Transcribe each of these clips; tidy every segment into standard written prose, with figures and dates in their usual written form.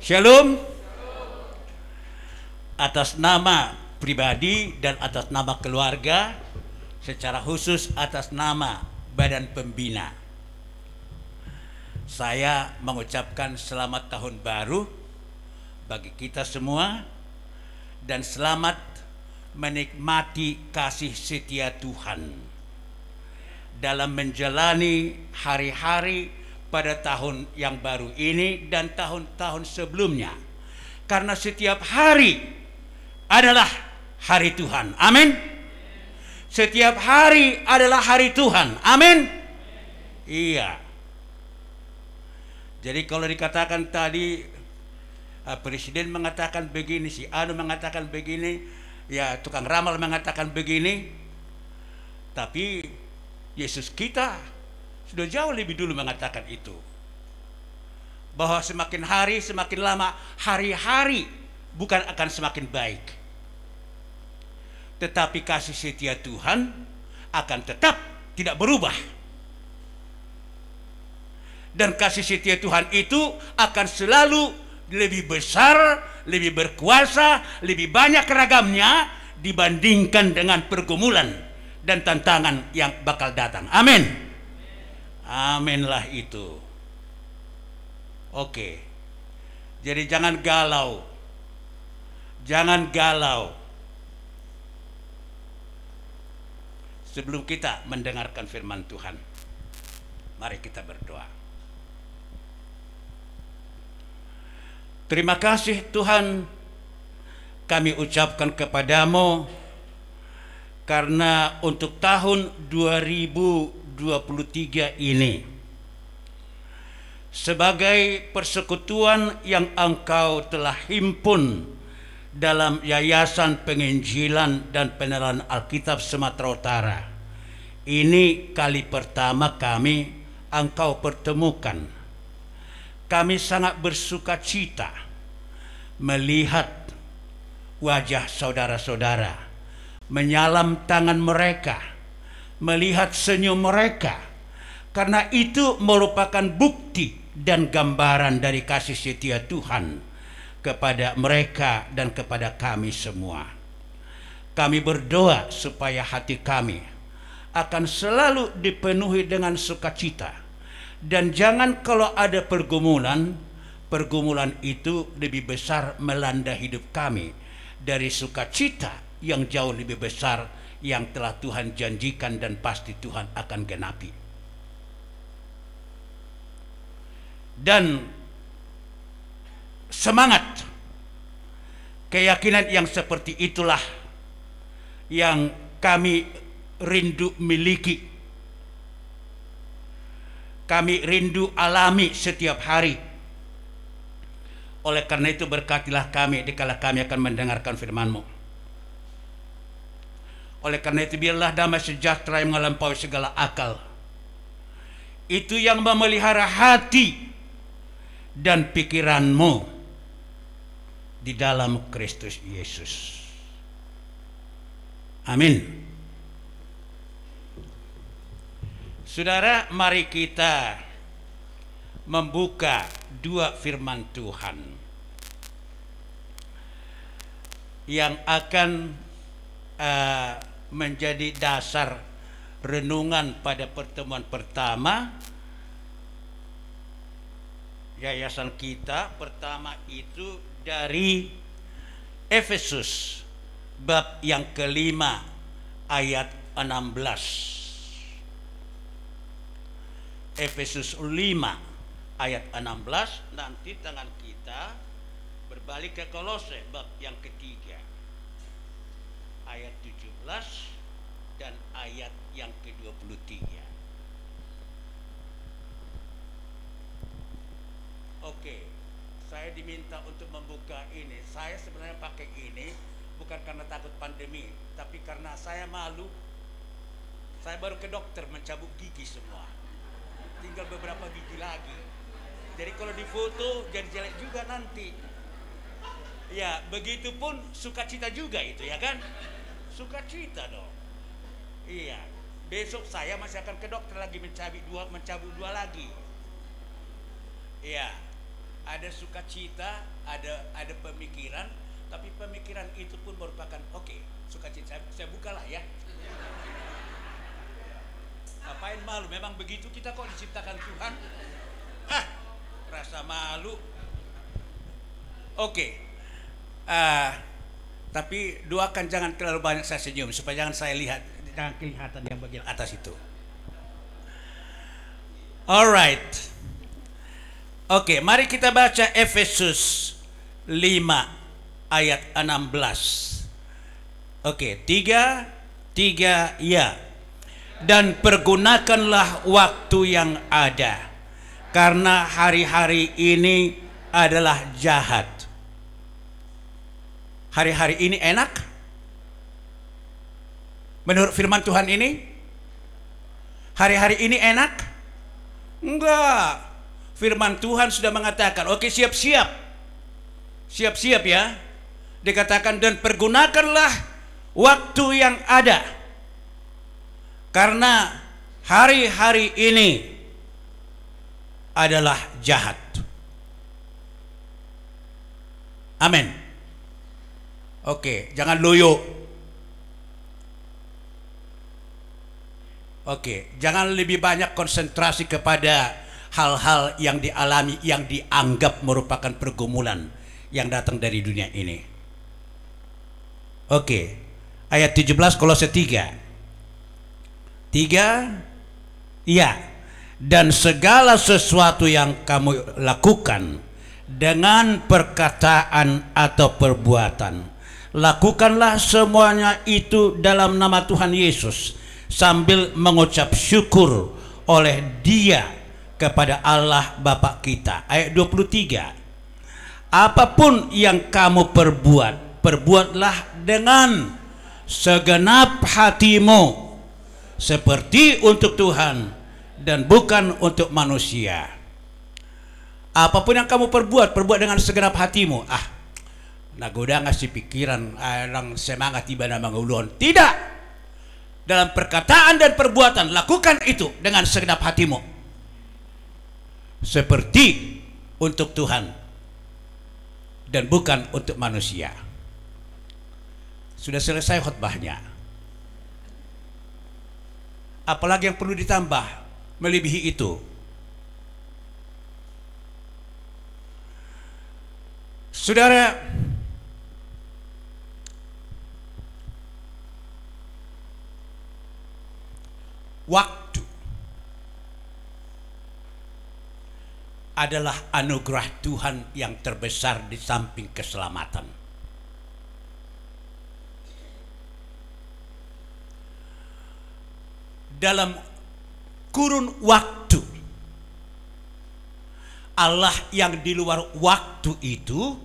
Shalom. Atas nama pribadi dan atas nama keluarga, secara khusus atas nama Badan Pembina, saya mengucapkan selamat tahun baru bagi kita semua dan selamat menikmati kasih setia Tuhan dalam menjalani hari-hari pada tahun yang baru ini dan tahun-tahun sebelumnya, karena setiap hari adalah hari Tuhan. Amin. Setiap hari adalah hari Tuhan. Amin. Iya. Jadi kalau dikatakan tadi presiden mengatakan begini, si Anu mengatakan begini, ya tukang ramal mengatakan begini, tapi Yesus kita sudah jauh lebih dulu mengatakan itu, bahwa semakin hari semakin lama hari-hari bukan akan semakin baik, tetapi kasih setia Tuhan akan tetap tidak berubah. Dan kasih setia Tuhan itu akan selalu lebih besar, lebih berkuasa, lebih banyak ragamnya dibandingkan dengan pergumulan dan tantangan yang bakal datang. Amin. Aminlah itu. Oke. Jadi jangan galau. Jangan galau. Sebelum kita mendengarkan firman Tuhan, mari kita berdoa. Terima kasih Tuhan, kami ucapkan kepadamu karena untuk tahun 2023 ini sebagai persekutuan yang Engkau telah himpun dalam Yayasan Penginjilan dan Penerangan Alkitab Sumatera Utara. Ini kali pertama kami Engkau pertemukan. Kami sangat bersuka cita melihat wajah saudara-saudara, menyalam tangan mereka, melihat senyum mereka, karena itu merupakan bukti dan gambaran dari kasih setia Tuhan kepada mereka dan kepada kami semua. Kami berdoa supaya hati kami akan selalu dipenuhi dengan sukacita, dan jangan kalau ada pergumulan itu lebih besar melanda hidup kami dari sukacita yang jauh lebih besar yang telah Tuhan janjikan dan pasti Tuhan akan genapi. Dan semangat, keyakinan yang seperti itulah yang kami rindu miliki. Kami rindu alami setiap hari. Oleh karena itu berkatilah kami dikala kami akan mendengarkan firman-Mu. Oleh karena itu biarlah damai sejahtera yang melampaui segala akal, itu yang memelihara hati dan pikiran-Mu di dalam Kristus Yesus. Amin. Saudara, mari kita membuka dua firman Tuhan yang akan menjadi dasar renungan pada pertemuan pertama yayasan kita. Pertama itu dari Efesus bab yang kelima ayat 16. Efesus 5 ayat 16. Nanti tangan kita berbalik ke Kolose bab yang ketiga ayat 17 dan ayat yang ke-23. Oke, saya diminta untuk membuka ini. Saya sebenarnya pakai ini bukan karena takut pandemi, tapi karena saya malu. Saya baru ke dokter mencabut gigi semua, tinggal beberapa gigi lagi. Jadi kalau difoto jadi jelek juga nanti. Ya, begitupun sukacita juga itu, ya kan? Sukacita dong. Iya. Besok saya masih akan ke dokter lagi mencabut dua lagi. Iya. ada sukacita, ada pemikiran, tapi pemikiran itu pun merupakan oke, sukacita. Saya bukalah ya. Ngapain malu? Memang begitu kita kok diciptakan Tuhan. Rasa malu. Oke. Tapi doakan jangan terlalu banyak saya senyum supaya jangan saya lihat, jangan kelihatan yang bagian atas itu. Alright. Oke, mari kita baca Efesus 5 ayat 16. Oke, 3 ya. Dan pergunakanlah waktu yang ada, karena hari-hari ini adalah jahat. Hari-hari ini enak? Menurut firman Tuhan ini? Hari-hari ini enak? Enggak. Firman Tuhan sudah mengatakan, oke, siap-siap. Siap-siap ya. Dikatakan, dan pergunakanlah waktu yang ada, karena hari-hari ini adalah jahat. Amin. Oke, jangan loyo. Oke, jangan lebih banyak konsentrasi kepada hal-hal yang dialami, yang dianggap merupakan pergumulan yang datang dari dunia ini. Oke, ayat 17 Kolose 3. Ya, dan segala sesuatu yang kamu lakukan dengan perkataan atau perbuatan, lakukanlah semuanya itu dalam nama Tuhan Yesus, sambil mengucap syukur oleh Dia kepada Allah Bapa kita. Ayat 23. Apapun yang kamu perbuat, perbuatlah dengan segenap hatimu, seperti untuk Tuhan dan bukan untuk manusia. Apapun yang kamu perbuat, perbuat dengan segenap hatimu. Nagoda ngasih pikiran, lang semangat tiba nama ngulon. Tidak. Dalam perkataan dan perbuatan, lakukan itu dengan segenap hatimu, seperti untuk Tuhan dan bukan untuk manusia. Sudah selesai khutbahnya. Apalagi yang perlu ditambah melebihi itu? Saudara, waktu adalah anugerah Tuhan yang terbesar di samping keselamatan. Dalam kurun waktu, Allah yang di luar waktu itu,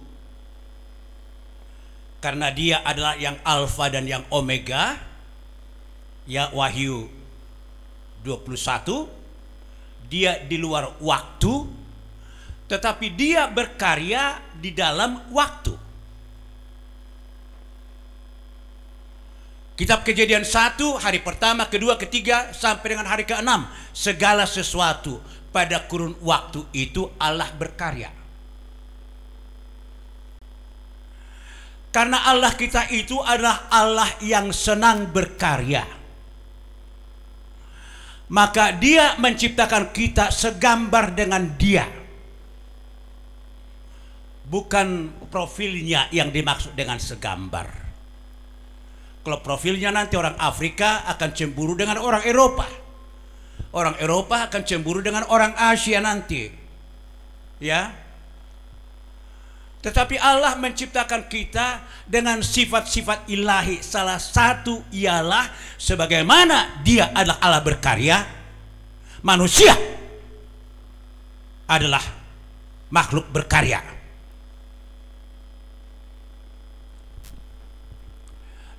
karena Dia adalah yang Alfa dan yang Omega, ya, Wahyu 21, Dia di luar waktu, tetapi Dia berkarya di dalam waktu. Kitab Kejadian 1, hari pertama, kedua, ketiga, sampai dengan hari ke-6, segala sesuatu pada kurun waktu itu Allah berkarya. Karena Allah kita itu adalah Allah yang senang berkarya, maka Dia menciptakan kita segambar dengan Dia. Bukan profilnya yang dimaksud dengan segambar. Kalau profilnya nanti orang Afrika akan cemburu dengan orang Eropa. Orang Eropa akan cemburu dengan orang Asia nanti. Ya. Tetapi Allah menciptakan kita dengan sifat-sifat ilahi. Salah satu ialah sebagaimana Dia adalah Allah berkarya, manusia adalah makhluk berkarya.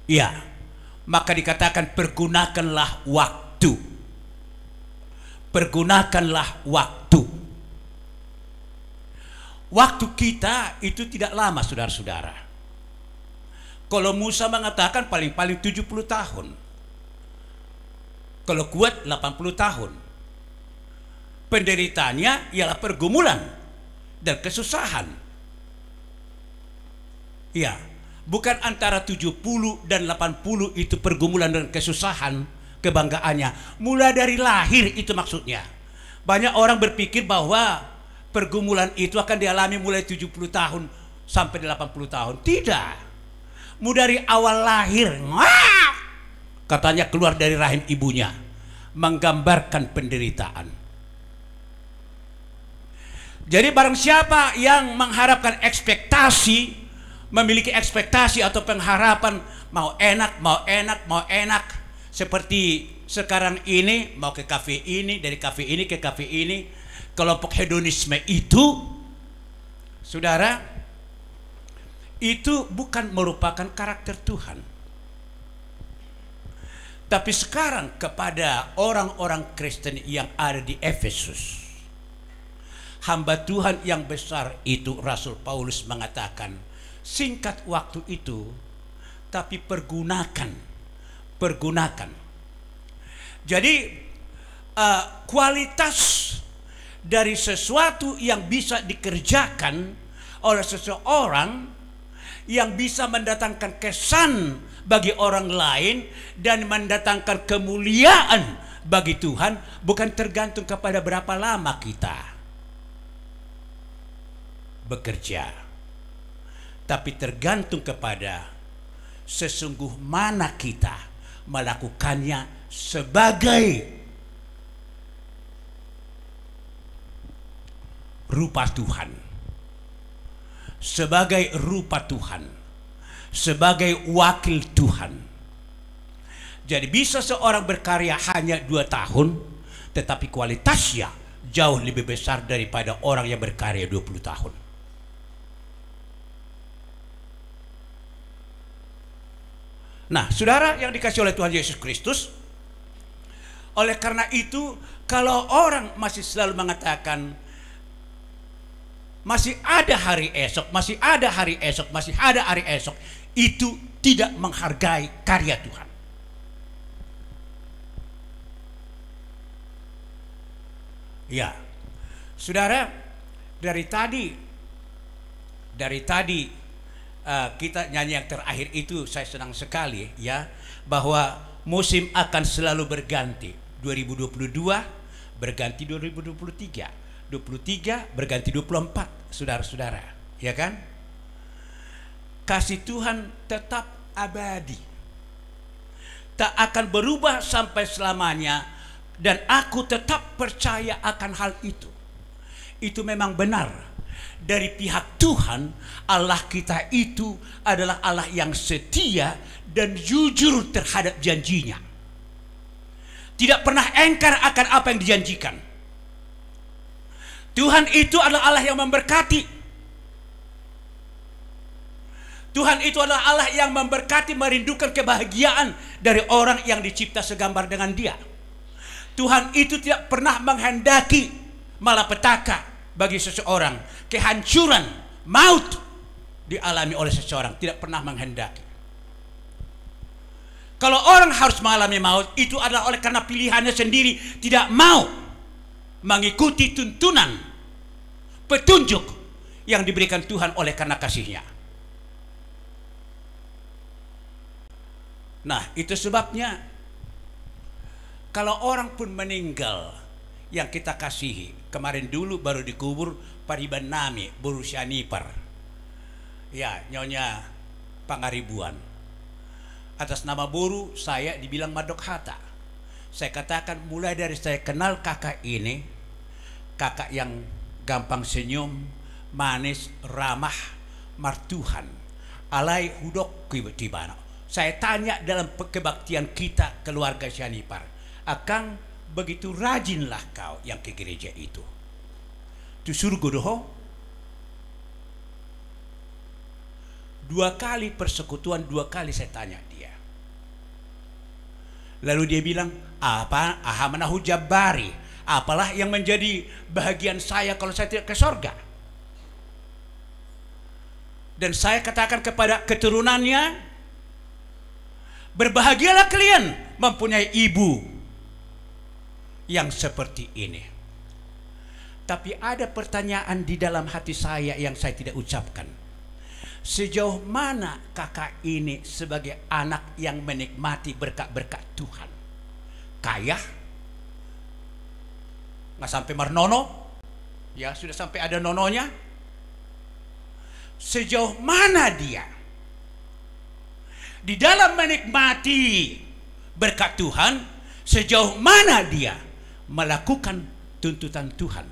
Ya, maka dikatakan pergunakanlah waktu. Pergunakanlah waktu. Waktu kita itu tidak lama, saudara-saudara. Kalau Musa mengatakan paling-paling 70 tahun. Kalau kuat 80 tahun. Penderitaannya ialah pergumulan dan kesusahan. Ya, bukan antara 70 dan 80 itu pergumulan dan kesusahan kebanggaannya. Mulai dari lahir itu maksudnya. Banyak orang berpikir bahwa pergumulan itu akan dialami mulai 70 tahun sampai 80 tahun. Tidak. Mulai dari awal lahir, katanya keluar dari rahim ibunya, menggambarkan penderitaan. Jadi barang siapa yang mengharapkan ekspektasi, memiliki ekspektasi atau pengharapan mau enak seperti sekarang ini, mau ke kafe ini, dari kafe ini ke kafe ini, kelompok hedonisme itu, saudara, itu bukan merupakan karakter Tuhan. Tapi sekarang kepada orang-orang Kristen yang ada di Efesus, hamba Tuhan yang besar itu Rasul Paulus mengatakan, singkat waktu itu, tapi pergunakan. Jadi kualitas dari sesuatu yang bisa dikerjakan oleh seseorang yang bisa mendatangkan kesan bagi orang lain dan mendatangkan kemuliaan bagi Tuhan bukan tergantung kepada berapa lama kita bekerja, tapi tergantung kepada sesungguh mana kita melakukannya sebagai rupa Tuhan, sebagai rupa Tuhan, sebagai wakil Tuhan. Jadi bisa seorang berkarya hanya 2 tahun, tetapi kualitasnya jauh lebih besar daripada orang yang berkarya 20 tahun. Nah, saudara yang dikasih oleh Tuhan Yesus Kristus, oleh karena itu, kalau orang masih selalu mengatakan masih ada hari esok, masih ada hari esok, masih ada hari esok, itu tidak menghargai karya Tuhan. Ya, saudara, dari tadi kita nyanyi yang terakhir itu saya senang sekali ya, bahwa musim akan selalu berganti. 2022 berganti 2023, 23 berganti 24, saudara-saudara, ya kan? Kasih Tuhan tetap abadi, tak akan berubah sampai selamanya, dan aku tetap percaya akan hal itu. Itu memang benar. Dari pihak Tuhan, Allah kita itu adalah Allah yang setia dan jujur terhadap janjinya. Tidak pernah engkar akan apa yang dijanjikan. Tuhan itu adalah Allah yang memberkati. Tuhan itu adalah Allah yang memberkati, merindukan kebahagiaan dari orang yang dicipta segambar dengan Dia. Tuhan itu tidak pernah menghendaki malapetaka bagi seseorang, kehancuran, maut dialami oleh seseorang, tidak pernah menghendaki. Kalau orang harus mengalami maut, itu adalah oleh karena pilihannya sendiri, tidak mau mengikuti tuntunan, petunjuk yang diberikan Tuhan oleh karena kasih-Nya. Nah, itu sebabnya kalau orang pun meninggal yang kita kasihi, kemarin dulu baru dikubur Pariban Nami Boru Syanipar, ya, Nyonya Pangaribuan. Atas nama Boru saya dibilang Madok Hatta. Saya katakan mulai dari saya kenal kakak ini, kakak yang gampang senyum, manis, ramah, martuhan, alai hudok tibana. Saya tanya dalam kebaktian kita keluarga Syanipar, Akang begitu rajinlah kau yang ke gereja itu. Tu surga doho. 2 kali persekutuan, 2 kali saya tanya dia. Lalu dia bilang, apa ahamanahu jabbari, apalah yang menjadi bahagian saya kalau saya tidak ke sorga. Dan saya katakan kepada keturunannya, berbahagialah kalian mempunyai ibu yang seperti ini. Tapi ada pertanyaan di dalam hati saya yang saya tidak ucapkan. Sejauh mana kakak ini sebagai anak yang menikmati berkat-berkat Tuhan? Kaya? Nggak sampai marnono? Ya, sudah sampai ada nononya? Sejauh mana dia di dalam menikmati berkat Tuhan? Sejauh mana dia melakukan tuntutan Tuhan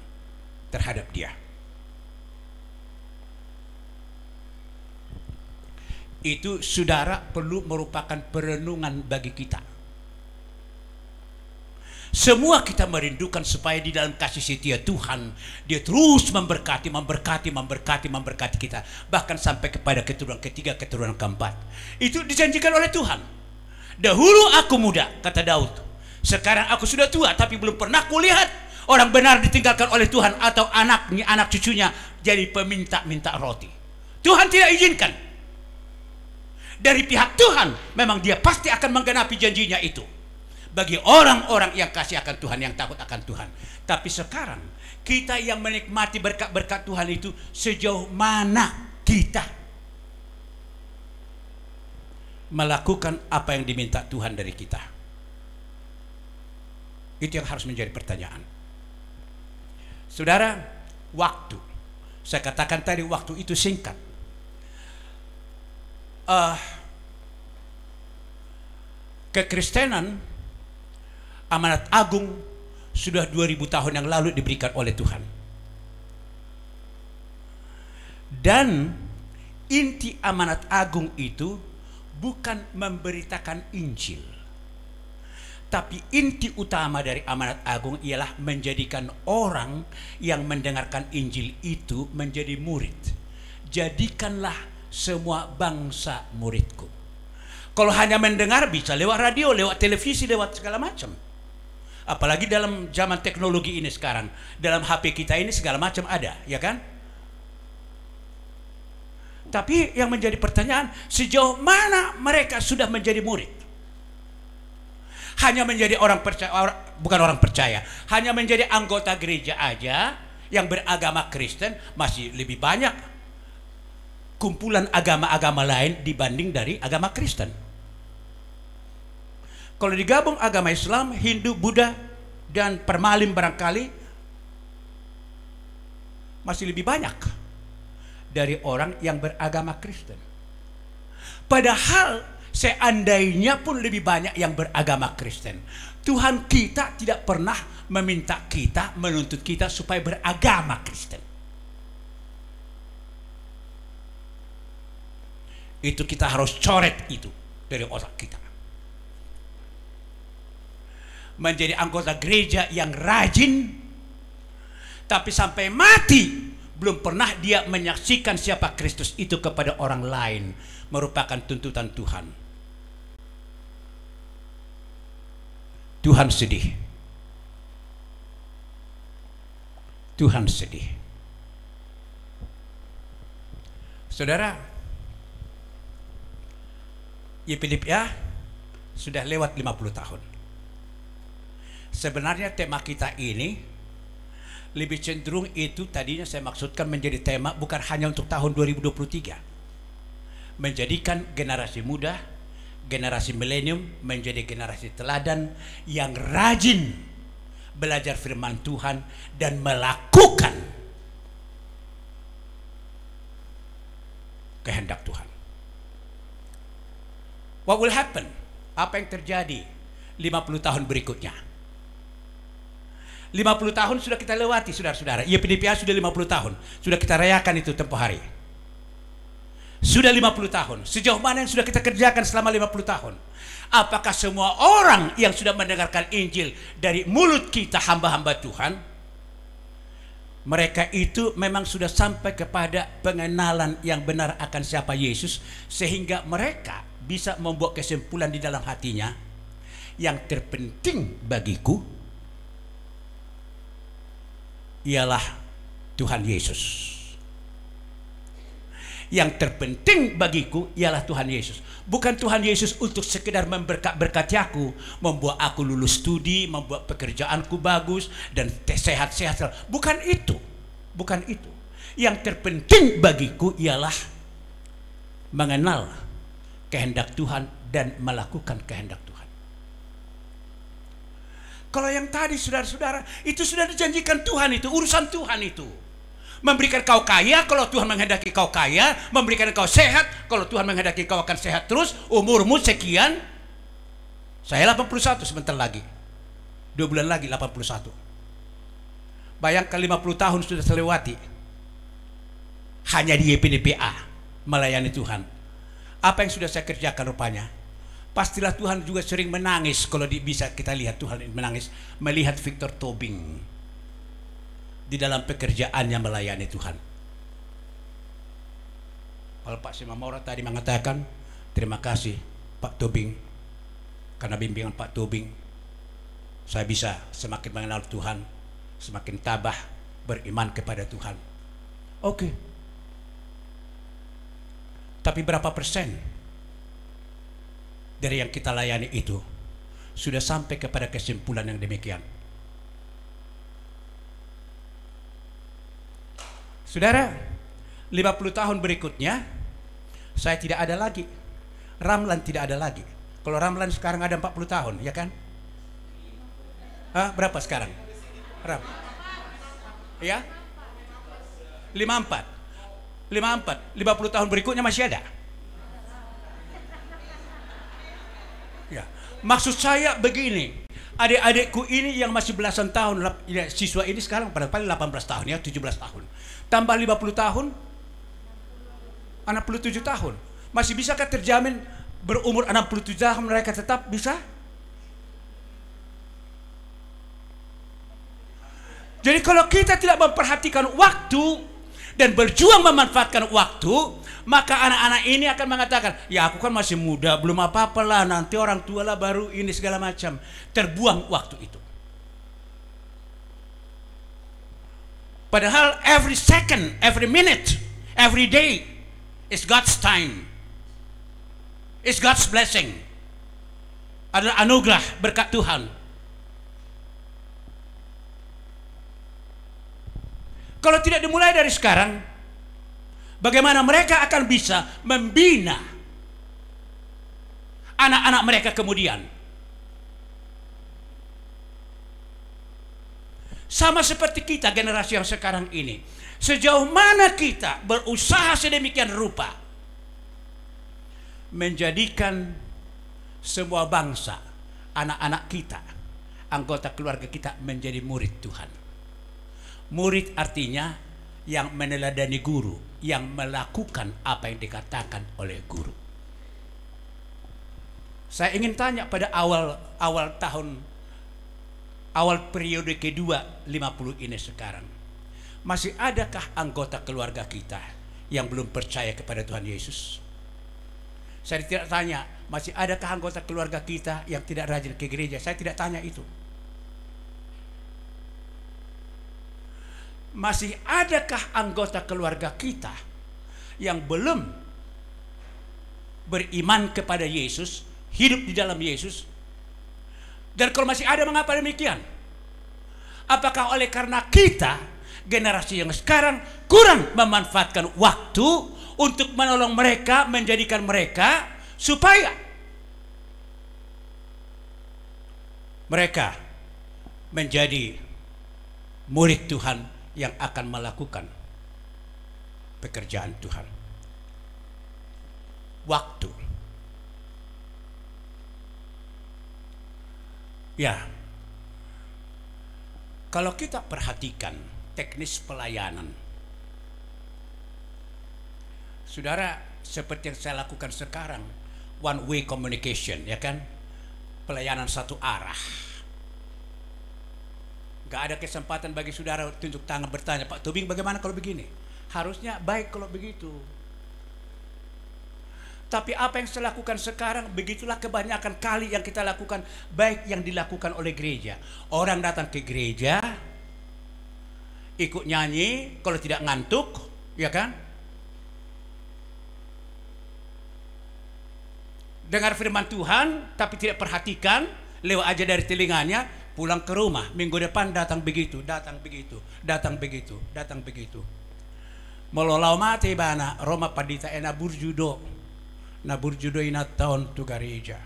terhadap dia? Itu saudara perlu merupakan perenungan bagi kita. Semua kita merindukan supaya di dalam kasih setia Tuhan dia terus memberkati kita, bahkan sampai kepada keturunan ketiga, keturunan keempat. Itu dijanjikan oleh Tuhan. Dahulu aku muda, kata Daud, sekarang aku sudah tua, tapi belum pernah kulihat orang benar ditinggalkan oleh Tuhan atau anaknya, anak cucunya jadi peminta-minta roti. Tuhan tidak izinkan. Dari pihak Tuhan memang dia pasti akan menggenapi janjinya itu bagi orang-orang yang kasih akan Tuhan, yang takut akan Tuhan. Tapi sekarang kita yang menikmati berkat-berkat Tuhan itu, sejauh mana kita melakukan apa yang diminta Tuhan dari kita? Itu yang harus menjadi pertanyaan. Saudara, waktu, saya katakan tadi waktu itu singkat. Kekristenan, amanat agung sudah 2000 tahun yang lalu diberikan oleh Tuhan. Dan inti amanat agung itu bukan memberitakan Injil, tapi inti utama dari amanat agung ialah menjadikan orang yang mendengarkan Injil itu menjadi murid. Jadikanlah semua bangsa muridku. Kalau hanya mendengar bisa lewat radio, lewat televisi, lewat segala macam. Apalagi dalam zaman teknologi ini sekarang, dalam HP kita ini segala macam ada, ya kan? Tapi yang menjadi pertanyaan, sejauh mana mereka sudah menjadi murid? Hanya menjadi orang percaya, bukan orang percaya, hanya menjadi anggota gereja aja yang beragama Kristen, masih lebih banyak kumpulan agama-agama lain dibanding dari agama Kristen. Kalau digabung agama Islam, Hindu, Buddha, dan Permalim barangkali masih lebih banyak dari orang yang beragama Kristen. Padahal seandainya pun lebih banyak yang beragama Kristen, Tuhan kita tidak pernah meminta kita, menuntut kita supaya beragama Kristen. Itu kita harus coret itu dari otak kita. Menjadi anggota gereja yang rajin, tapi sampai mati belum pernah dia menyaksikan siapa Kristus itu kepada orang lain, merupakan tuntutan Tuhan. Tuhan sedih. Tuhan sedih. Saudara, Yephilipia sudah lewat 50 tahun. Sebenarnya tema kita ini lebih cenderung itu tadinya saya maksudkan menjadi tema bukan hanya untuk tahun 2023. Menjadikan generasi muda, generasi milenium menjadi generasi teladan yang rajin belajar firman Tuhan dan melakukan kehendak Tuhan. What will happen? Apa yang terjadi 50 tahun berikutnya? 50 tahun sudah kita lewati, saudara-saudara. Yephilipia sudah 50 tahun. Sudah kita rayakan itu tempoh hari. Sudah 50 tahun. Sejauh mana yang sudah kita kerjakan selama 50 tahun? Apakah semua orang yang sudah mendengarkan Injil dari mulut kita, hamba-hamba Tuhan, mereka itu memang sudah sampai kepada pengenalan yang benar akan siapa Yesus, sehingga mereka bisa membuat kesimpulan di dalam hatinya, yang terpenting bagiku ialah Tuhan Yesus. Yang terpenting bagiku ialah Tuhan Yesus. Bukan Tuhan Yesus untuk sekedar memberkati aku, membuat aku lulus studi, membuat pekerjaanku bagus dan sehat-sehat. Bukan itu. Bukan itu. Yang terpenting bagiku ialah mengenal kehendak Tuhan dan melakukan kehendak Tuhan. Kalau yang tadi saudara-saudara, itu sudah dijanjikan Tuhan, itu urusan Tuhan itu. Memberikan kau kaya kalau Tuhan menghendaki kau kaya, memberikan kau sehat kalau Tuhan menghendaki kau akan sehat terus, umurmu sekian. Saya 81 sebentar lagi. 2 bulan lagi 81. Bayangkan 50 tahun sudah terlewati. Hanya di YPDPA melayani Tuhan. Apa yang sudah saya kerjakan rupanya? Pastilah Tuhan juga sering menangis kalau bisa kita lihat Tuhan menangis melihat Victor Tobing di dalam pekerjaannya melayani Tuhan. Kalau Pak Simamora tadi mengatakan, terima kasih Pak Tobing, karena bimbingan Pak Tobing saya bisa semakin mengenal Tuhan, semakin tabah beriman kepada Tuhan. Oke. Tapi berapa persen dari yang kita layani itu sudah sampai kepada kesimpulan yang demikian? Saudara, 50 tahun berikutnya saya tidak ada lagi. Ramlan tidak ada lagi. Kalau Ramlan sekarang ada 40 tahun, ya kan? Berapa sekarang? Ram? Ya? 54. 50 tahun berikutnya masih ada. Ya. Maksud saya begini, adik-adikku ini yang masih belasan tahun, siswa ini sekarang pada paling 18 tahun ya, 17 tahun. Tambah 50 tahun, 67 tahun. Masih bisakah terjamin berumur 67 tahun mereka tetap bisa? Jadi kalau kita tidak memperhatikan waktu dan berjuang memanfaatkan waktu, maka anak-anak ini akan mengatakan, ya aku kan masih muda, belum apa-apa lah, nanti orang tua lah baru ini segala macam. Terbuang waktu itu. Padahal every second, every minute, every day is God's time. It's God's blessing. Adalah anugerah berkat Tuhan. Kalau tidak dimulai dari sekarang, bagaimana mereka akan bisa membina anak-anak mereka kemudian? Sama seperti kita generasi yang sekarang ini. Sejauh mana kita berusaha sedemikian rupa menjadikan semua bangsa, anak-anak kita, anggota keluarga kita menjadi murid Tuhan. Murid artinya yang meneladani guru, yang melakukan apa yang dikatakan oleh guru. Saya ingin tanya pada awal periode kedua 50 ini sekarang, masih adakah anggota keluarga kita yang belum percaya kepada Tuhan Yesus? Saya tidak tanya, masih adakah anggota keluarga kita yang tidak rajin ke gereja? Saya tidak tanya itu. Masih adakah anggota keluarga kita yang belum beriman kepada Yesus, hidup di dalam Yesus? Dan kalau masih ada, mengapa demikian? Apakah oleh karena kita, generasi yang sekarang, kurang memanfaatkan waktu untuk menolong mereka, menjadikan mereka supaya mereka menjadi murid Tuhan yang akan melakukan pekerjaan Tuhan? Waktu. Ya, kalau kita perhatikan teknis pelayanan, saudara, seperti yang saya lakukan sekarang, one way communication, ya kan? Pelayanan satu arah. Gak ada kesempatan bagi saudara tunjuk tangan bertanya, Pak Tobing bagaimana kalau begini? Harusnya baik kalau begitu. Tapi apa yang saya lakukan sekarang, begitulah kebanyakan kali yang kita lakukan, baik yang dilakukan oleh gereja. Orang datang ke gereja, ikut nyanyi, kalau tidak ngantuk, ya kan? dengar firman Tuhan tapi tidak perhatikan, lewat aja dari telinganya, pulang ke rumah, minggu depan datang begitu, datang begitu, datang begitu, datang begitu. Mololau mati bana Roma padita burjudo ina tahun tu gereja.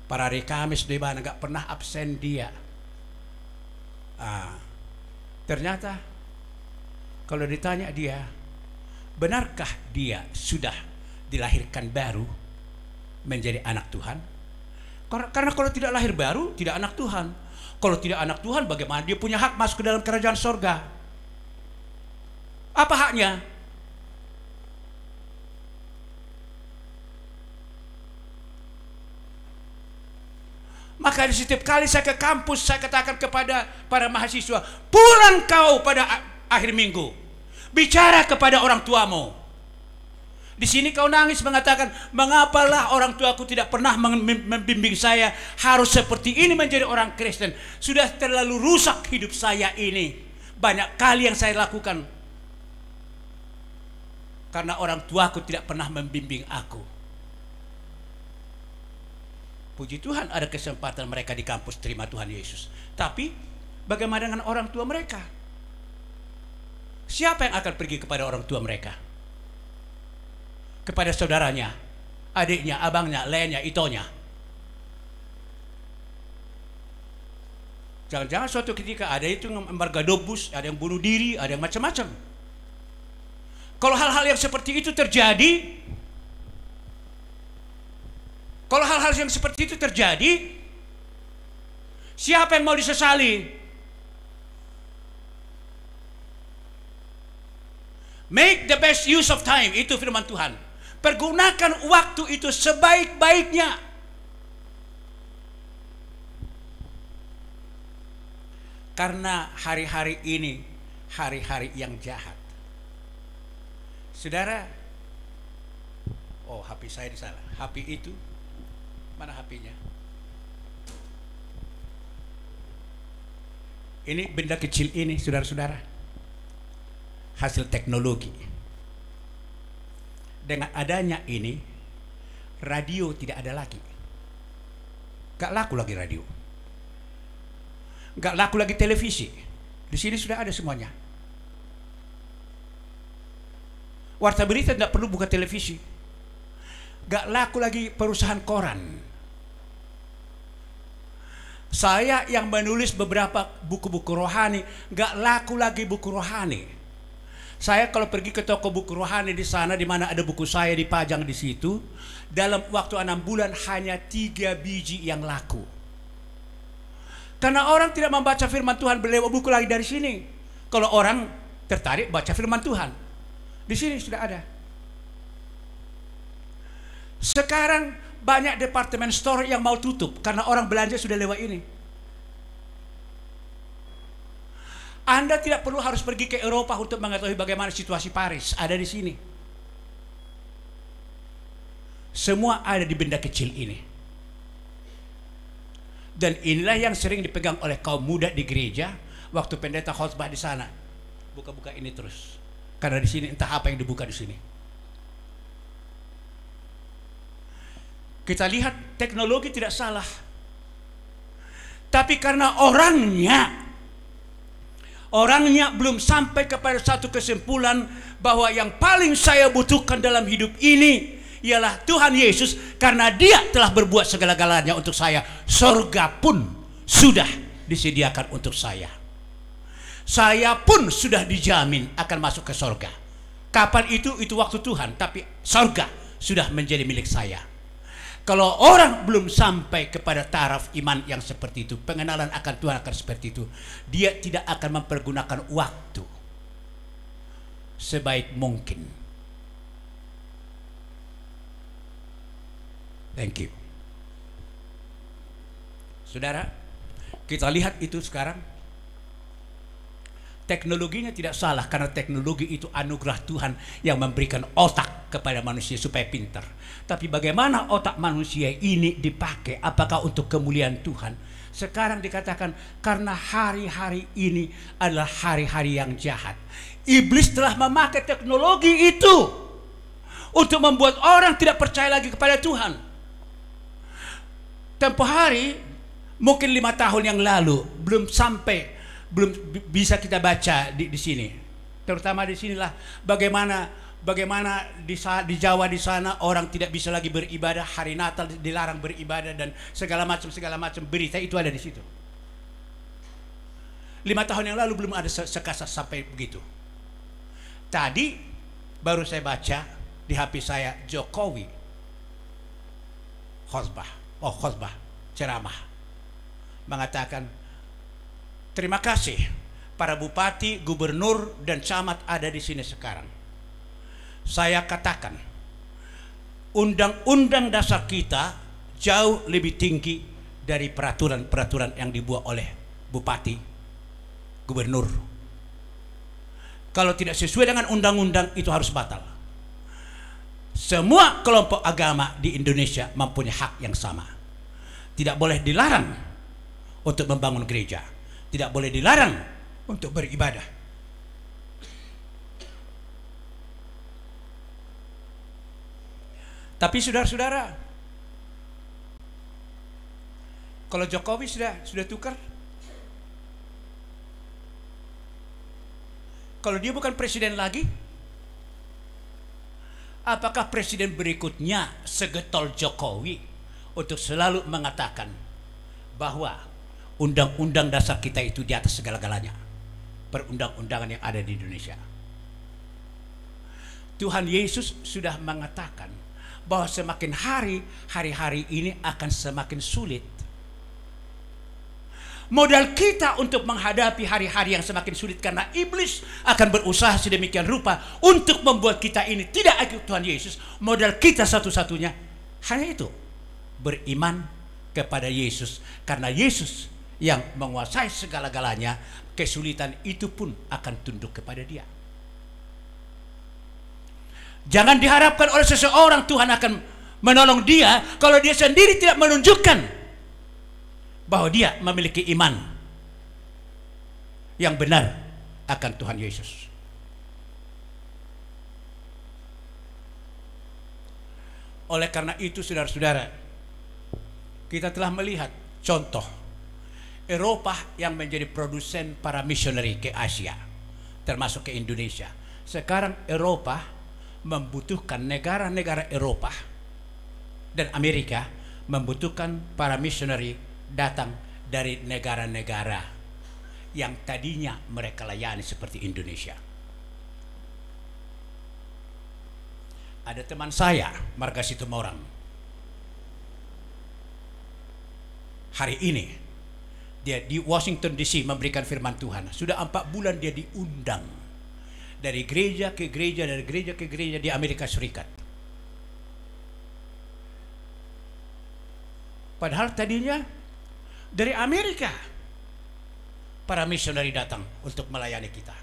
Para hari Kamis di bana nggak pernah absen dia. Ternyata kalau ditanya dia, benarkah dia sudah dilahirkan baru menjadi anak Tuhan? Karena kalau tidak lahir baru, tidak anak Tuhan. Kalau tidak anak Tuhan, bagaimana dia punya hak masuk ke dalam kerajaan sorga? Apa haknya? Maka di setiap kali saya ke kampus, saya katakan kepada para mahasiswa, pulang kau pada akhir minggu, bicara kepada orang tuamu. Di sini kau nangis mengatakan, mengapalah orang tuaku tidak pernah membimbing saya harus seperti ini menjadi orang Kristen. Sudah terlalu rusak hidup saya ini. Banyak kali yang saya lakukan karena orang tuaku tidak pernah membimbing aku. Puji Tuhan ada kesempatan mereka di kampus terima Tuhan Yesus. Tapi bagaimana dengan orang tua mereka? Siapa yang akan pergi kepada orang tua mereka? Kepada saudaranya, adiknya, abangnya, lainnya, itonya. Jangan-jangan suatu ketika ada itu yang embargadobus, ada yang bunuh diri, ada yang macam-macam. Kalau hal-hal yang seperti itu terjadi, siapa yang mau disesali? Make the best use of time, itu firman Tuhan. Pergunakan waktu itu sebaik-baiknya. Karena hari-hari ini hari-hari yang jahat. Saudara, oh HP saya di sana. HP itu, mana HP-nya? Ini benda kecil ini, saudara-saudara, hasil teknologi. Dengan adanya ini, radio tidak ada lagi. Gak laku lagi radio. Gak laku lagi televisi. Di sini sudah ada semuanya. Warta berita tidak perlu buka televisi. Gak laku lagi perusahaan koran. Saya yang menulis beberapa buku-buku rohani, gak laku lagi buku rohani. Saya kalau pergi ke toko buku rohani di sana, di mana ada buku saya dipajang di situ, dalam waktu 6 bulan hanya 3 biji yang laku. Karena orang tidak membaca firman Tuhan, beli buku lagi dari sini. Kalau orang tertarik baca firman Tuhan, di sini sudah ada. Sekarang banyak departemen store yang mau tutup karena orang belanja sudah lewat ini. Anda tidak perlu harus pergi ke Eropa untuk mengetahui bagaimana situasi Paris. Ada di sini. Semua ada di benda kecil ini. Dan inilah yang sering dipegang oleh kaum muda di gereja waktu pendeta khotbah di sana. Buka-buka ini terus. Karena di sini entah apa yang dibuka di sini. Kita lihat teknologi tidak salah. Tapi karena orangnya belum sampai kepada satu kesimpulan bahwa yang paling saya butuhkan dalam hidup ini ialah Tuhan Yesus, karena Dia telah berbuat segala-galanya untuk saya. Surga pun sudah disediakan untuk saya. Saya pun sudah dijamin akan masuk ke surga. Kapan itu waktu Tuhan, tapi surga sudah menjadi milik saya. Kalau orang belum sampai kepada taraf iman yang seperti itu, pengenalan akan Tuhan akan seperti itu, dia tidak akan mempergunakan waktu sebaik mungkin. Thank you. Saudara, kita lihat itu sekarang. Teknologinya tidak salah, karena teknologi itu anugerah Tuhan yang memberikan otak kepada manusia supaya pintar. Tapi bagaimana otak manusia ini dipakai? Apakah untuk kemuliaan Tuhan? Sekarang dikatakan karena hari-hari ini adalah hari-hari yang jahat. Iblis telah memakai teknologi itu untuk membuat orang tidak percaya lagi kepada Tuhan. tempo hari mungkin 5 tahun yang lalu belum bisa kita baca di sini. Terutama di sinilah bagaimana di Jawa di sana orang tidak bisa lagi beribadah, hari Natal dilarang beribadah dan segala macam berita itu ada di situ. 5 tahun yang lalu belum ada sekasar sampai begitu. Tadi baru saya baca di HP saya Jokowi khotbah ceramah mengatakan terima kasih para bupati, gubernur dan camat ada di sini sekarang. Saya katakan undang-undang dasar kita jauh lebih tinggi dari peraturan-peraturan yang dibuat oleh bupati, gubernur. Kalau tidak sesuai dengan undang-undang itu harus batal. Semua kelompok agama di Indonesia mempunyai hak yang sama. Tidak boleh dilarang untuk membangun gereja, tidak boleh dilarang untuk beribadah. Tapi saudara-saudara, kalau Jokowi sudah tukar, kalau dia bukan presiden lagi, apakah presiden berikutnya segetol Jokowi untuk selalu mengatakan bahwa undang-undang dasar kita itu di atas segala-galanya, perundang-undangan yang ada di Indonesia? Tuhan Yesus sudah mengatakan bahwa semakin hari-hari ini akan semakin sulit. Modal kita untuk menghadapi hari-hari yang semakin sulit karena iblis akan berusaha sedemikian rupa untuk membuat kita ini tidak ikut Tuhan Yesus. Modal kita satu-satunya hanya itu, beriman kepada Yesus. Karena Yesus yang menguasai segala-galanya, kesulitan itu pun akan tunduk kepada Dia. Jangan diharapkan oleh seseorang Tuhan akan menolong dia kalau dia sendiri tidak menunjukkan bahwa dia memiliki iman yang benar akan Tuhan Yesus. Oleh karena itu saudara-saudara, kita telah melihat contoh Eropa yang menjadi produsen para misioneri ke Asia, termasuk ke Indonesia. Sekarang Eropa membutuhkan, negara-negara Eropa dan Amerika membutuhkan para misioneri datang dari negara-negara yang tadinya mereka layani seperti Indonesia. Ada teman saya, Marga Situmorang, hari ini dia di Washington DC memberikan firman Tuhan. Sudah 4 bulan dia diundang dari gereja ke gereja, dari gereja ke gereja di Amerika Serikat. Padahal tadinya dari Amerika para misioneri datang untuk melayani kita.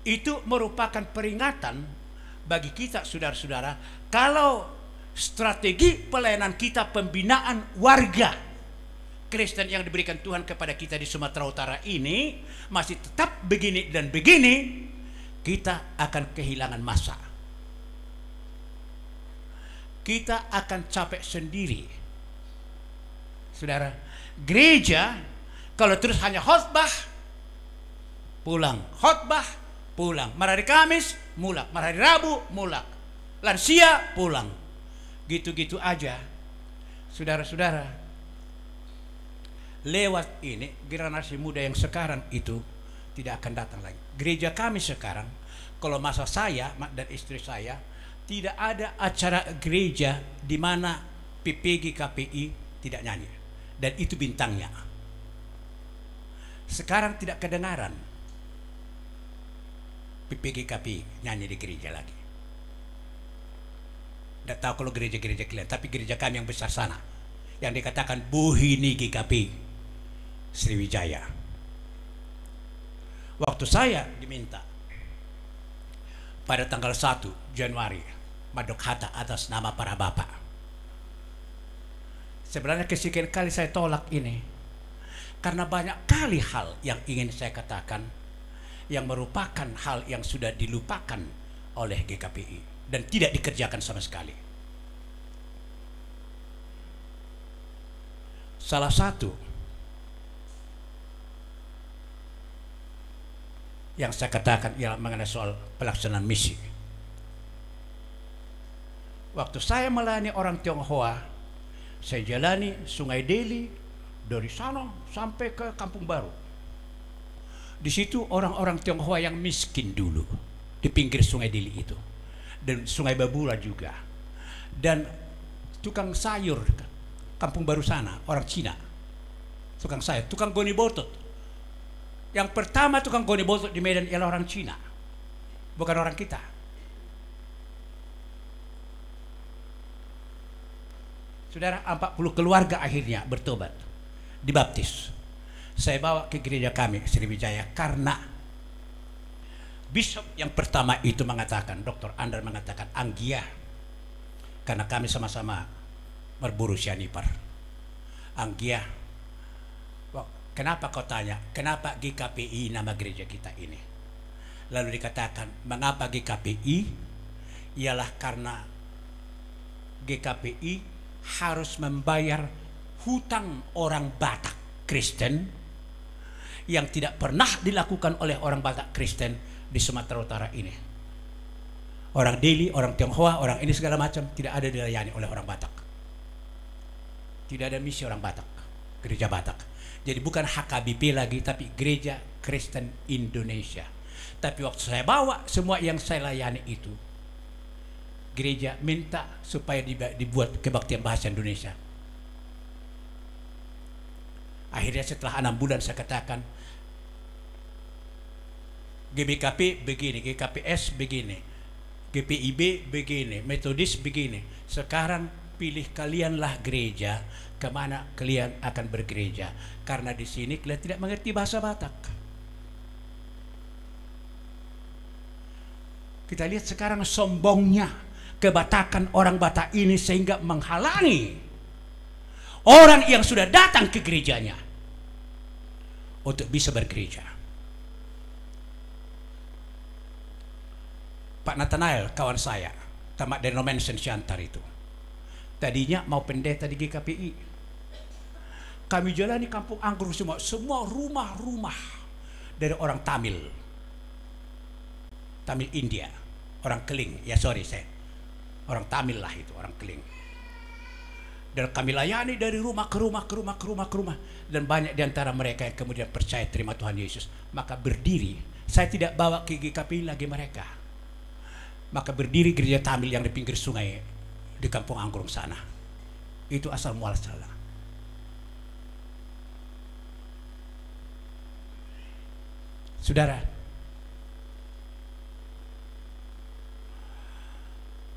Itu merupakan peringatan bagi kita saudara-saudara, kalau strategi pelayanan kita pembinaan warga Kristen yang diberikan Tuhan kepada kita di Sumatera Utara ini masih tetap begini dan begini, kita akan kehilangan masa. Kita akan capek sendiri. Saudara, gereja kalau terus hanya khotbah, pulang, khotbah, pulang. Hari Kamis, mulak. Hari Rabu, mulak. Lansia, pulang. Gitu-gitu aja. Saudara-saudara, lewat ini generasi muda yang sekarang itu tidak akan datang lagi. Gereja kami sekarang, kalau masa saya dan istri saya, tidak ada acara gereja di mana PPG KPI tidak nyanyi, dan itu bintangnya. Sekarang tidak kedengaran PPG KPI nyanyi di gereja lagi. Tidak tahu kalau gereja-gereja kalian, tapi gereja kami yang besar sana yang dikatakan Buhini GKP Sriwijaya. Waktu saya diminta pada tanggal 1 Januari Madokhatta atas nama para bapak, sebenarnya kesekian kali saya tolak ini karena banyak kali hal yang ingin saya katakan yang merupakan hal yang sudah dilupakan oleh GKPI dan tidak dikerjakan sama sekali. Salah satu yang saya katakan ialah mengenai soal pelaksanaan misi. Waktu saya melayani orang Tionghoa, saya jalani Sungai Deli dari sana sampai ke Kampung Baru. Di situ orang-orang Tionghoa yang miskin dulu di pinggir Sungai Deli itu, dan Sungai Babura juga, dan tukang sayur Kampung Baru sana orang Cina, tukang sayur, tukang goni botot. Yang pertama tukang goni botot di Medan ialah orang Cina, bukan orang kita. Saudara, 40 keluarga akhirnya bertobat, dibaptis. Saya bawa ke gereja kami Sriwijaya karena bishop yang pertama itu mengatakan, Dr. Andar mengatakan, Anggia, karena kami sama-sama berburu cyanipar. Anggia, kenapa kau tanya, kenapa GKPI nama gereja kita ini? Lalu dikatakan, mengapa GKPI? Ialah karena GKPI harus membayar hutang orang Batak Kristen yang tidak pernah dilakukan oleh orang Batak Kristen di Sumatera Utara ini. Orang Deli, orang Tionghoa, orang ini segala macam tidak ada dilayani oleh orang Batak. Tidak ada misi orang Batak, gereja Batak. Jadi bukan HKBP lagi, tapi Gereja Kristen Indonesia. Tapi waktu saya bawa semua yang saya layani itu, gereja minta supaya dibuat kebaktian bahasa Indonesia. Akhirnya setelah 6 bulan saya katakan, GBKP begini, GKPS begini, GPIB begini, Metodis begini. Sekarang pilih kalianlah gereja kemana kalian akan bergereja, karena di sini kalian tidak mengerti bahasa Batak. Kita lihat sekarang sombongnya kebatakan orang Batak ini sehingga menghalangi orang yang sudah datang ke gerejanya untuk bisa bergereja. Pak Nathanael, kawan saya, tamat dari Nomensen Siantar itu, tadinya mau pendeta di GKPI. Kami jalani kampung anggur semua rumah-rumah dari orang Tamil India, orang Keling, orang Tamil lah itu, orang Keling. Dan kami layani dari rumah ke rumah, dan banyak di antara mereka yang kemudian percaya terima Tuhan Yesus. Maka berdiri, saya tidak bawa ke GKPI lagi mereka. Maka berdiri gereja Tamil yang di pinggir sungai di Kampung Anggrung sana. Itu asal muasalnya. Saudara,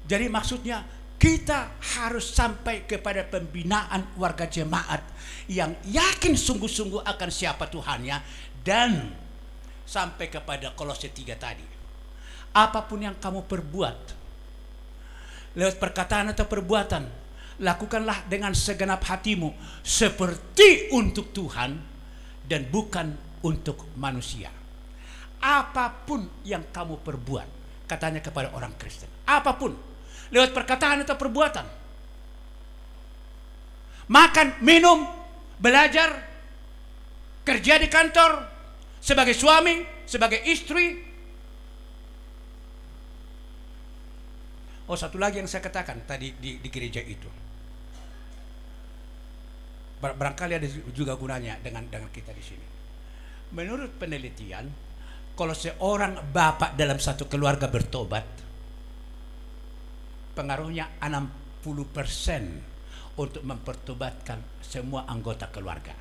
jadi maksudnya kita harus sampai kepada pembinaan warga jemaat yang yakin sungguh-sungguh akan siapa Tuhannya, dan sampai kepada Kolose 3 tadi. Apapun yang kamu perbuat, lewat perkataan atau perbuatan, lakukanlah dengan segenap hatimu seperti untuk Tuhan dan bukan untuk manusia. Apapun yang kamu perbuat, katanya kepada orang Kristen, apapun, lewat perkataan atau perbuatan, makan, minum, belajar, kerja di kantor, sebagai suami, sebagai istri. Oh, satu lagi yang saya katakan tadi di gereja itu, barangkali ada juga gunanya dengan kita di sini. Menurut penelitian, kalau seorang bapak dalam satu keluarga bertobat, pengaruhnya 60% untuk mempertobatkan semua anggota keluarga.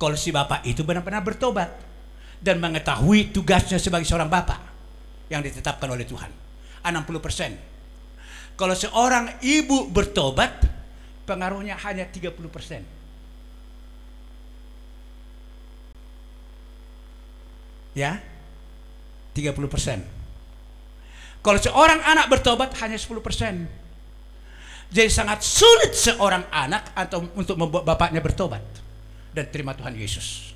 Kalau si bapak itu benar-benar bertobat dan mengetahui tugasnya sebagai seorang bapak yang ditetapkan oleh Tuhan, 60%. Kalau seorang ibu bertobat, pengaruhnya hanya 30%. Ya, 30%. Kalau seorang anak bertobat hanya 10%. Jadi sangat sulit seorang anak atau untuk membuat bapaknya bertobat dan terima Tuhan Yesus.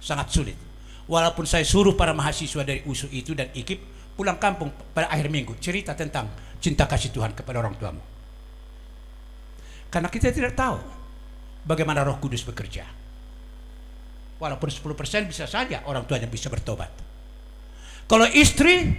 Sangat sulit. Walaupun saya suruh para mahasiswa dari USU itu dan IKIP pulang kampung pada akhir minggu cerita tentang cinta kasih Tuhan kepada orang tuamu. Karena kita tidak tahu bagaimana Roh Kudus bekerja. Walaupun 10% bisa saja orang tuanya bisa bertobat. Kalau istri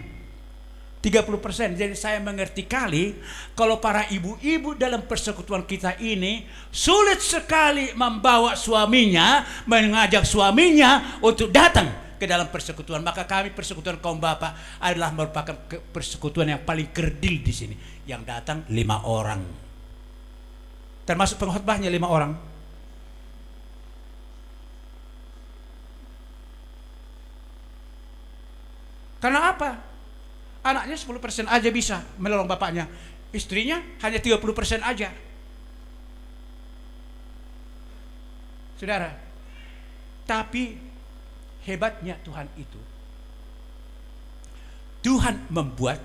30%. Jadi saya mengerti kali kalau para ibu-ibu dalam persekutuan kita ini sulit sekali membawa suaminya, mengajak suaminya untuk datang ke dalam persekutuan. Maka kami persekutuan kaum bapak adalah merupakan persekutuan yang paling kerdil di sini. Yang datang 5 orang. Termasuk pengkhotbahnya 5 orang. Karena apa? Anaknya 10% aja bisa menolong bapaknya. Istrinya hanya 30% aja. Saudara, tapi hebatnya Tuhan itu, Tuhan membuat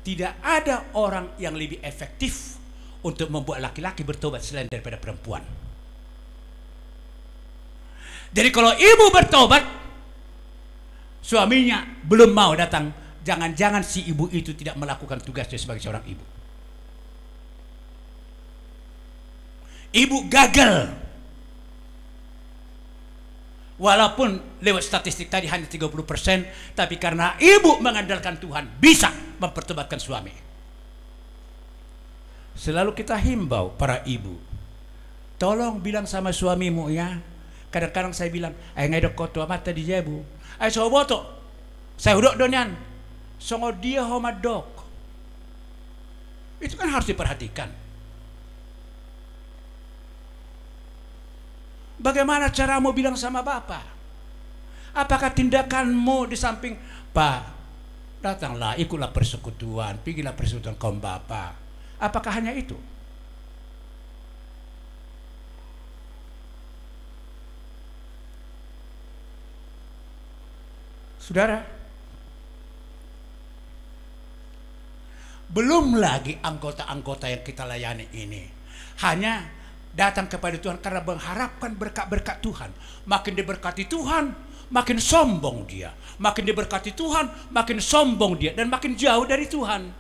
tidak ada orang yang lebih efektif untuk membuat laki-laki bertobat selain daripada perempuan. Jadi kalau ibu bertobat, suaminya belum mau datang, jangan-jangan si ibu itu tidak melakukan tugasnya sebagai seorang ibu. Ibu gagal. Walaupun lewat statistik tadi hanya 30%, tapi karena ibu mengandalkan Tuhan bisa mempertobatkan suami. Selalu kita himbau para ibu, tolong bilang sama suamimu ya. Kadang-kadang saya bilang, ay ngay dok koto mata di jebu. Ay soboto. Saya udok donyan. Songo dia homadok. Itu kan harus diperhatikan. Bagaimana caramu bilang sama bapak? Apakah tindakanmu di samping, Pak, datanglah, ikutlah persekutuan, pergilah persekutuan kaum bapak. Apakah hanya itu? Saudara, belum lagi anggota-anggota yang kita layani ini hanya datang kepada Tuhan karena mengharapkan berkat-berkat Tuhan. Makin diberkati Tuhan, makin sombong dia. Makin diberkati Tuhan, makin sombong dia, dan makin jauh dari Tuhan.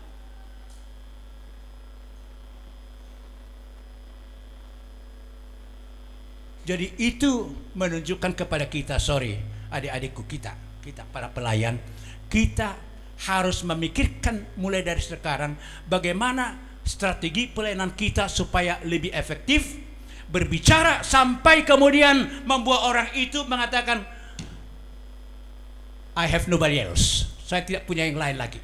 Jadi itu menunjukkan kepada kita, sorry adik-adikku, kita para pelayan, kita harus memikirkan mulai dari sekarang bagaimana strategi pelayanan kita supaya lebih efektif, berbicara sampai kemudian membuat orang itu mengatakan, I have nobody else. Saya tidak punya yang lain lagi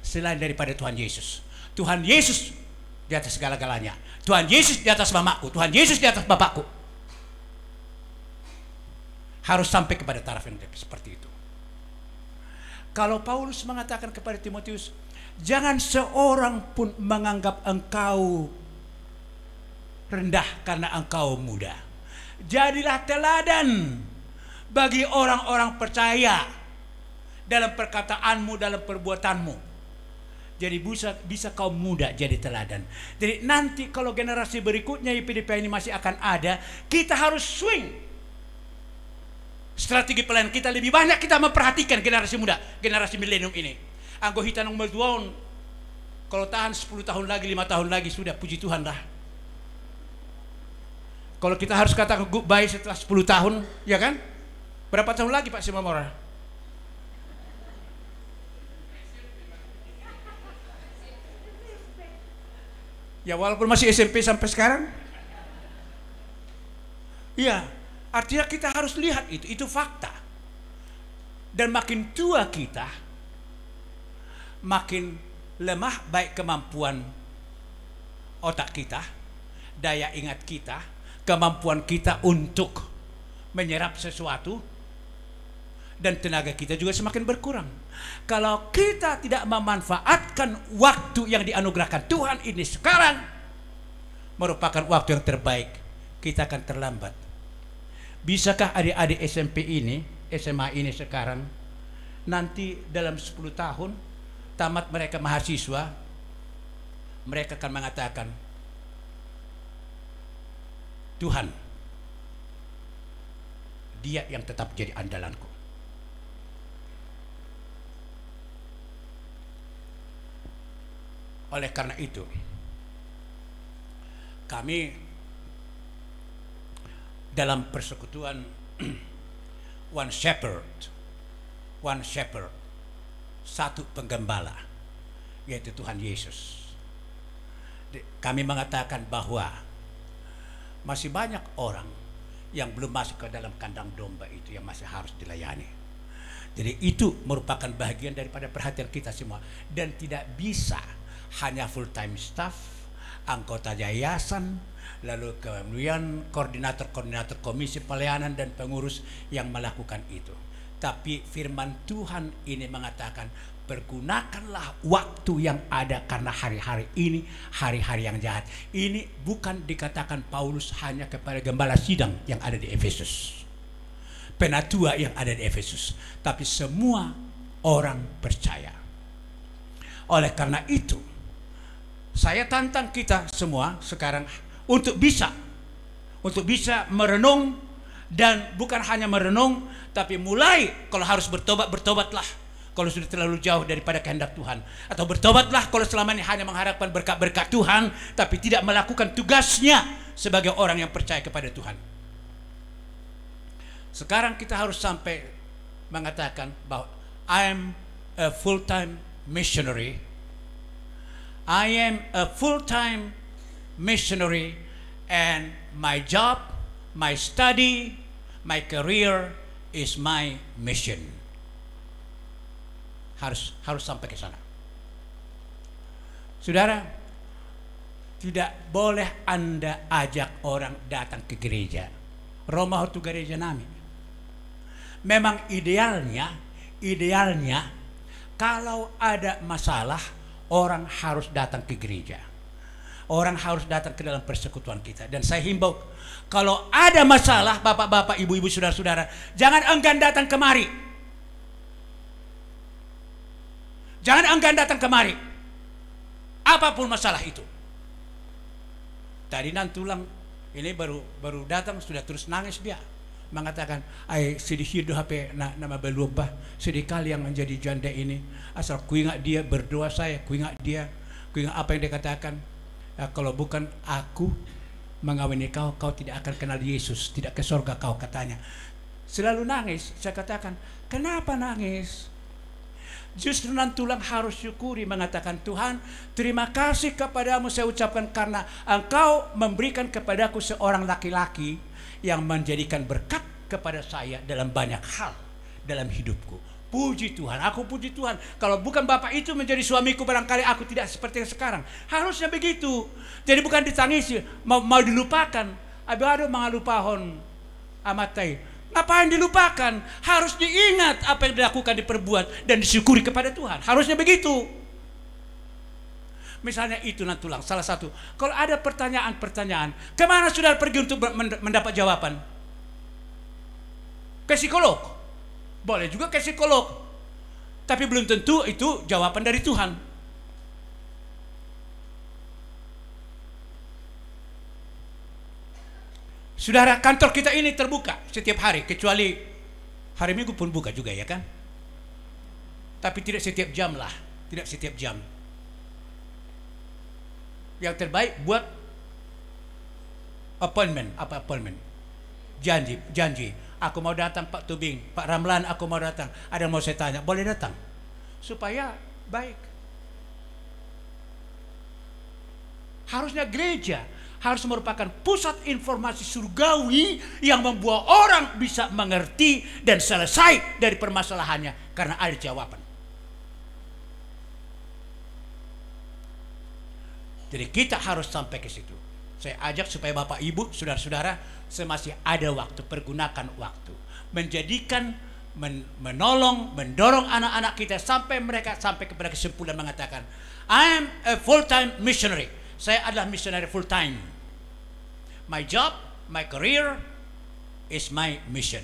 selain daripada Tuhan Yesus. Tuhan Yesus di atas segala-galanya. Tuhan Yesus di atas mamaku. Tuhan Yesus di atas bapakku. Harus sampai kepada taraf yang seperti itu. Kalau Paulus mengatakan kepada Timotius, jangan seorang pun menganggap engkau rendah karena engkau muda. Jadilah teladan bagi orang-orang percaya dalam perkataanmu, dalam perbuatanmu. Jadi bisa kaum muda jadi teladan. Jadi nanti kalau generasi berikutnya IPDP ini masih akan ada, kita harus swing. Strategi pelayanan kita lebih banyak kita memperhatikan generasi muda, generasi milenium ini. Anggo hita nang melduon, kalau tahan 10 tahun lagi, 5 tahun lagi, sudah puji Tuhan dah. Kalau kita harus katakan goodbye setelah 10 tahun, ya kan? Berapa tahun lagi Pak Simamora? Ya walaupun masih SMP sampai sekarang. Iya. Artinya kita harus lihat itu fakta. Dan makin tua kita, makin lemah baik kemampuan otak kita, daya ingat kita, kemampuan kita untuk menyerap sesuatu, dan tenaga kita juga semakin berkurang. Kalau kita tidak memanfaatkan waktu yang dianugerahkan Tuhan ini sekarang, merupakan waktu yang terbaik, kita akan terlambat. Bisakah adik-adik SMP ini, SMA ini sekarang, nanti dalam 10 tahun, tamat mereka mahasiswa, mereka akan mengatakan, Tuhan, dia yang tetap jadi andalanku. Oleh karena itu, kami dalam persekutuan one shepherd, satu penggembala, yaitu Tuhan Yesus. Kami mengatakan bahwa masih banyak orang yang belum masuk ke dalam kandang domba itu yang masih harus dilayani. Jadi itu merupakan bagian daripada perhatian kita semua, dan tidak bisa hanya full time staff, anggota yayasan, lalu kemudian koordinator komisi pelayanan dan pengurus yang melakukan itu. Tapi firman Tuhan ini mengatakan, pergunakanlah waktu yang ada, karena hari-hari ini hari-hari yang jahat. Ini bukan dikatakan Paulus hanya kepada gembala sidang yang ada di Efesus, penatua yang ada di Efesus, tapi semua orang percaya. Oleh karena itu, saya tantang kita semua sekarang untuk bisa merenung, dan bukan hanya merenung, tapi mulai kalau harus bertobat, bertobatlah kalau sudah terlalu jauh daripada kehendak Tuhan, atau bertobatlah kalau selama ini hanya mengharapkan berkat-berkat Tuhan tapi tidak melakukan tugasnya sebagai orang yang percaya kepada Tuhan. Sekarang kita harus sampai mengatakan bahwa I am a full-time missionary. I am a full-time missionary, and my job, my study, my career is my mission. Harus sampai ke sana. Saudara, tidak boleh Anda ajak orang datang ke gereja. Roma itu gereja nami. Memang idealnya kalau ada masalah, orang harus datang ke gereja. Orang harus datang ke dalam persekutuan kita. Dan saya himbau, kalau ada masalah, bapak-bapak, ibu-ibu, saudara-saudara, jangan enggan datang kemari. Jangan enggan datang kemari. Apapun masalah itu. Tadi nantulang ini baru datang, sudah terus nangis dia. Mengatakan, ay sedih hidup HP nama berubah, sedih kali yang menjadi janda ini. Asal ku ingat dia berdoa saya, ku ingat dia, ku ingat apa yang dia katakan. Kalau bukan aku mengawini kau, kau tidak akan kenal Yesus, tidak ke surga kau, katanya. Selalu nangis. Saya katakan, kenapa nangis? Justru nantulang harus syukuri, mengatakan, Tuhan, terima kasih kepadamu saya ucapkan, karena engkau memberikan kepadaku seorang laki-laki yang menjadikan berkat kepada saya dalam banyak hal dalam hidupku. Puji Tuhan, aku puji Tuhan. Kalau bukan bapak itu menjadi suamiku, barangkali aku tidak seperti yang sekarang. Harusnya begitu. Jadi bukan ditangisi, mau dilupakan. Aduh mengalupahon amatai. Ngapain dilupakan? Harus diingat apa yang dilakukan, diperbuat, dan disyukuri kepada Tuhan. Harusnya begitu. Misalnya itu nantulang, salah satu. Kalau ada pertanyaan-pertanyaan, kemana saudara pergi untuk mendapat jawaban? Ke psikolog. Boleh juga ke psikolog. Tapi belum tentu itu jawaban dari Tuhan. Saudara, kantor kita ini terbuka setiap hari, kecuali hari Minggu pun buka juga, ya kan? Tapi tidak setiap jam lah, tidak setiap jam. Yang terbaik buat appointment, apa appointment? Janji. Aku mau datang Pak Tubing, Pak Ramlan, aku mau datang. Ada yang mau saya tanya, boleh datang? Supaya baik. Harusnya gereja harus merupakan pusat informasi surgawi yang membuat orang bisa mengerti dan selesai dari permasalahannya karena ada jawaban. Jadi kita harus sampai ke situ. Saya ajak supaya Bapak Ibu, saudara-saudara, semasih ada waktu, pergunakan waktu. Menjadikan, menolong, mendorong anak-anak kita sampai mereka sampai kepada kesimpulan mengatakan, I am a full-time missionary. Saya adalah missionary full-time. My job, my career is my mission.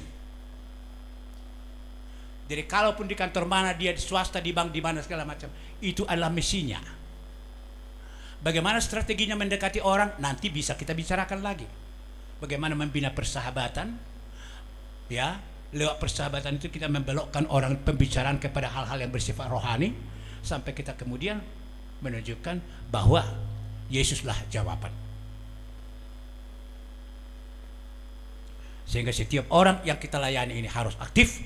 Jadi kalaupun di kantor mana dia, di swasta, di bank, di mana segala macam, itu adalah misinya. Bagaimana strateginya mendekati orang, nanti bisa kita bicarakan lagi. Bagaimana membina persahabatan, ya, lewat persahabatan itu kita membelokkan orang pembicaraan kepada hal-hal yang bersifat rohani, sampai kita kemudian menunjukkan bahwa Yesuslah jawaban. Sehingga setiap orang yang kita layani ini harus aktif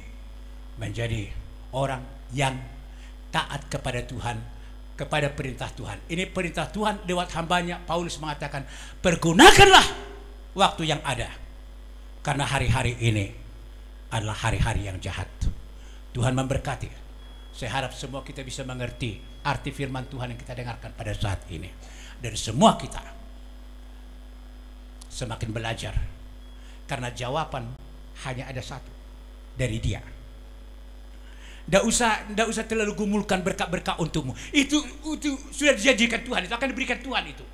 menjadi orang yang taat kepada Tuhan, kepada perintah Tuhan. Ini perintah Tuhan lewat hambanya Paulus mengatakan, pergunakanlah waktu yang ada, karena hari-hari ini adalah hari-hari yang jahat. Tuhan memberkati. Saya harap semua kita bisa mengerti arti firman Tuhan yang kita dengarkan pada saat ini. Dan semua kita semakin belajar, karena jawaban hanya ada satu, dari Dia. Tidak usah terlalu gumulkan berkat-berkat untukmu. Itu sudah dijanjikan Tuhan, itu akan diberikan Tuhan itu.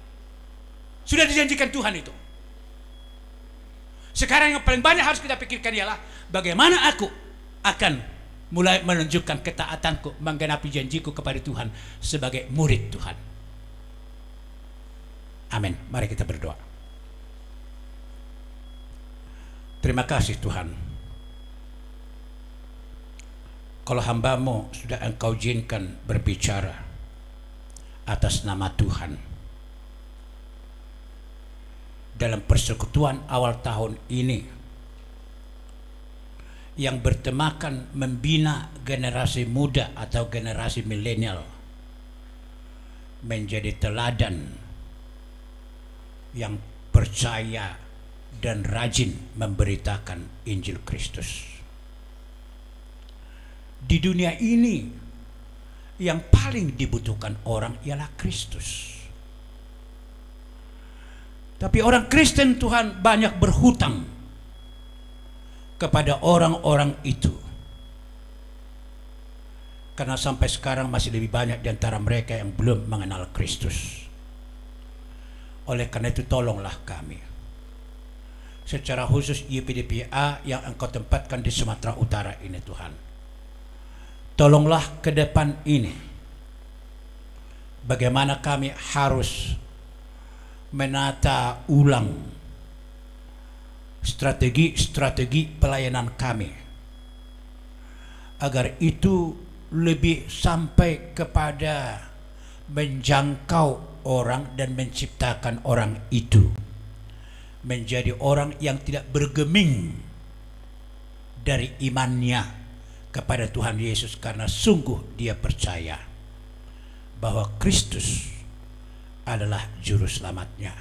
Sudah dijanjikan Tuhan itu. Sekarang yang paling banyak harus kita pikirkan ialah bagaimana aku akan mulai menunjukkan ketaatanku, menggenapi janjiku kepada Tuhan sebagai murid Tuhan. Amin. Mari kita berdoa. Terima kasih Tuhan, kalau hamba-Mu sudah Engkau izinkan berbicara atas nama Tuhan dalam persekutuan awal tahun ini yang bertemakan membina generasi muda atau generasi milenial menjadi teladan yang percaya dan rajin memberitakan Injil Kristus. Di dunia ini yang paling dibutuhkan orang ialah Kristus. Tapi orang Kristen Tuhan banyak berhutang kepada orang-orang itu, karena sampai sekarang masih lebih banyak di antara mereka yang belum mengenal Kristus. Oleh karena itu tolonglah kami, secara khusus YPDPA yang Engkau tempatkan di Sumatera Utara ini Tuhan. Tolonglah ke depan ini bagaimana kami harus menata ulang strategi pelayanan kami, agar itu lebih sampai kepada menjangkau orang dan menciptakan orang itu menjadi orang yang tidak bergeming dari imannya kepada Tuhan Yesus, karena sungguh dia percaya bahwa Kristus adalah juru selamatnya.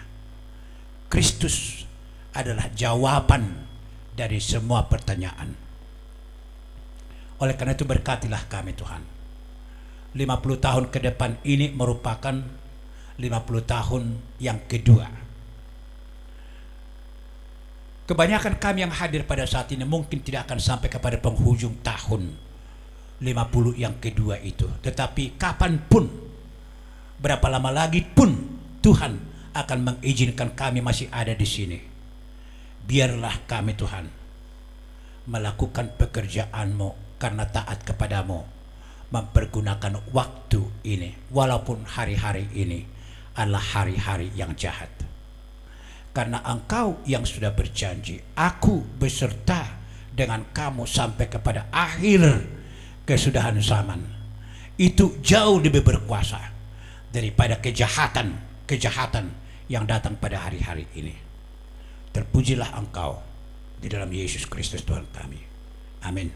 Kristus adalah jawaban dari semua pertanyaan. Oleh karena itu berkatilah kami Tuhan. 50 tahun ke depan ini merupakan 50 tahun yang kedua. Kebanyakan kami yang hadir pada saat ini mungkin tidak akan sampai kepada penghujung tahun 50 yang kedua itu. Tetapi kapanpun, berapa lama lagi pun Tuhan akan mengizinkan kami masih ada di sini. Biarlah kami Tuhan melakukan pekerjaan-Mu karena taat kepadamu, mempergunakan waktu ini walaupun hari-hari ini adalah hari-hari yang jahat. Karena Engkau yang sudah berjanji, aku beserta dengan kamu sampai kepada akhir kesudahan zaman. Itu jauh lebih berkuasa daripada kejahatan yang datang pada hari-hari ini. Terpujilah Engkau di dalam Yesus Kristus Tuhan kami. Amin.